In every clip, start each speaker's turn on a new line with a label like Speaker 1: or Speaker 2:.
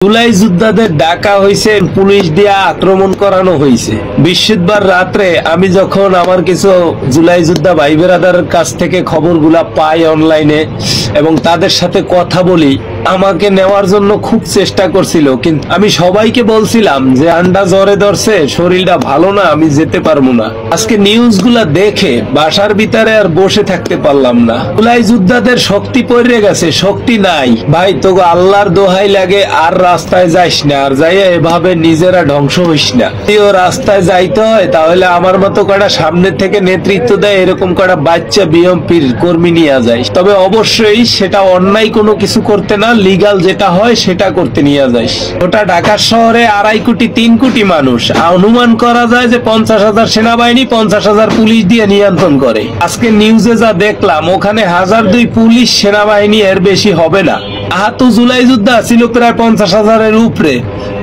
Speaker 1: জুলাই যোদ্ধাদের ডাকা হয়েছে, পুলিশ দিয়ে আক্রমণ করানো হয়েছে। বৃহস্পতিবার রাত্রে আমি যখন আমার কিছু জুলাই যোদ্ধা ভাই বেরাদারের কাছ থেকে খবরগুলা পাই অনলাইনে এবং তাদের সাথে কথা বলি, আমাকে নেওয়ার জন্য খুব চেষ্টা করছিল, কিন্তু আমি সবাইকে বলছিলাম যে ঠান্ডা জ্বরে ধরছে, শরীরটা ভালো না, আমি যেতে পারবো না। আজকে নিউজগুলা দেখে বাসার ভিতরে আর বসে থাকতে পারলাম না। জুলাই যোদ্ধাদের শক্তি পড়ে গেছে, শক্তি নাই। ভাই তোগো আল্লাহর দোহাই লাগে আর রাস্তায় যাইস না, আর যাইয়া এভাবে নিজেরা ধ্বংস হইস না। যদি রাস্তায় যাইতে হয় তাহলে আমার মতো কটা সামনে থেকে নেতৃত্ব দেয় এরকম কটা বাচ্চা বিএমপির কর্মী নিয়ে যায়, তবে অবশ্যই সেটা অন্যায় কোনো কিছু করতে না, লিগাল যেটা হয় সেটা করতে নিয়ে যাইস। ওটা ঢাকা শহরে 2.5 কোটি 3 কোটি মানুষ, অনুমান করা যায় যে 50,000 সেনাবাহিনী 50,000 পুলিশ দিয়ে নিয়ন্ত্রণ করে। আজকে নিউজে যা দেখলাম ওখানে 1002 পুলিশ সেনাবাহিনী এর বেশি হবে না। আহত জুলাই যোদ্ধা ছিল প্রায় 50,000-এর উপরে।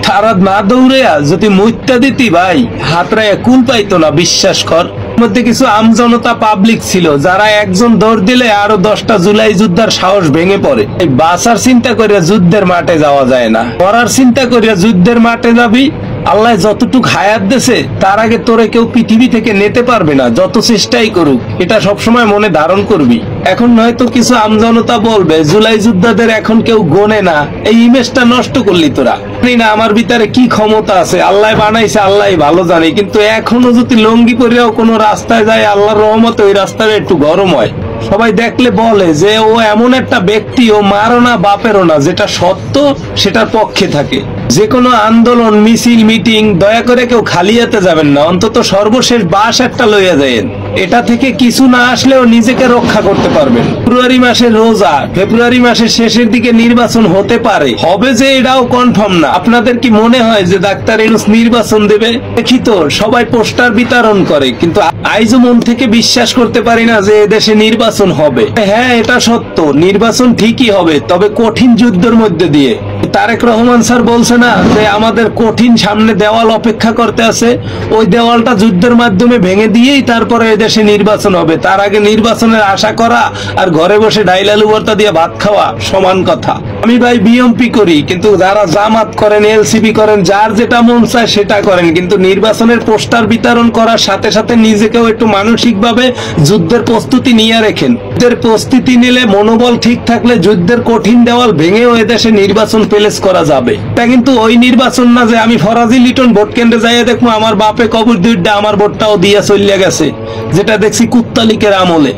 Speaker 1: তারা না দৌড়ে যদি মইত্যা দিতি ভাই, হাতরায় কুল পাইতো না, বিশ্বাস কর। মধ্যে কিছু আমজনতা পাবলিক ছিল যারা একজন দৌড় দিলে আরো 10টা জুলাই যোদ্ধার সাহস ভেঙে পড়ে। এই বাঁচার চিন্তা করিয়া যুদ্ধের মাঠে যাওয়া যায় না, মরার চিন্তা করিয়া যুদ্ধের মাঠে যাবি। আল্লাহ যতটুকু হায়াত দেছে তার আগে তোরে কেউ পৃথিবী থেকে নিতে পারবে না, যত চেষ্টাই করুক। এটা সবসময় মনে ধারণ করবি। এখন হয়তো কিছু আমজনতা বলবে জুলাই যোদ্ধাদের এখন কেউ গোনে না, এই ইমেজটা নষ্ট করলি তোরা। জানি না আমার ভিতরে কি ক্ষমতা আছে, আল্লাহ বানাইছে আল্লাহ ভালো জানে, কিন্তু এখনো যদি লঙ্গি পরিয়াও কোনো রাস্তায় যায়, আল্লাহর রহমতে ওই রাস্তাটা একটু গরম হয়। সবাই দেখলে বলে যে ও এমন একটা ব্যক্তি, ও মারো না বাপেরও না, যেটা সত্য সেটার পক্ষে থাকে। যে কোনো আন্দোলন, মিছিল, মিটিং দয়া করে কেউ খালি হাতে যাবেন না, অন্তত সর্বশেষ বাস একটা লইয়া যায়েন। এটা থেকে কিছু না আসলেও নিজেকে রক্ষা করতে পারবেন। ফেব্রুয়ারি মাসে রোজা, ফেব্রুয়ারি মাসের শেষের দিকে নির্বাচন হতে পারে, হবে যে এটাও কনফার্ম না। আপনাদের কি মনে হয় যে ডাক্তার ইউনূস নির্বাচন দেবে? দেখি তো সবাই পোস্টার বিতরণ করে, কিন্তু আইজও মন থেকে বিশ্বাস করতে পারি না যে এদেশে নির্বাচন হবে। হ্যাঁ, এটা সত্য, নির্বাচন ঠিকই হবে, তবে কঠিন যুদ্ধের মধ্যে দিয়ে। তারেক রহমান স্যার বলছে না যে আমাদের কঠিন সামনে দেওয়াল অপেক্ষা করতে আছে, ওই দেওয়ালটা যুদ্ধের মাধ্যমে ভেঙে দিয়েই তারপরে এদেশে নির্বাচন হবে। তার আগে নির্বাচনের আশা করা আর ঘরে বসে ডাইল আলু ভর্তা দিয়ে ভাত খাওয়া সমান কথা। আমি ভাই বিএমপি করি, কিন্তু যারা জামাত করেন, এলসিপি করেন, যার যেটা মন চায় সেটা করেন, কিন্তু নির্বাচনের পোস্টার বিতরণ করার সাথে সাথে নিজেকেও একটু মানসিকভাবে যুদ্ধের প্রস্তুতি নিয়ে রেখেন। যুদ্ধের প্রস্তুতি নিলে, মনোবল ঠিক থাকলে যুদ্ধের কঠিন দেওয়াল ভেঙেও এদেশে নির্বাচন প্লেস করা যাবে। তা কিন্তু ওই নির্বাচন না যে আমি ফরাজি লিটন ভোট কেন্দ্রে যাইয়া দেখবো আমার বাপে কবর দুইটা আমার ভোটটাও দিয়া চলিয়া গেছে, যেটা দেখছি কুত্তালিকের আমলে।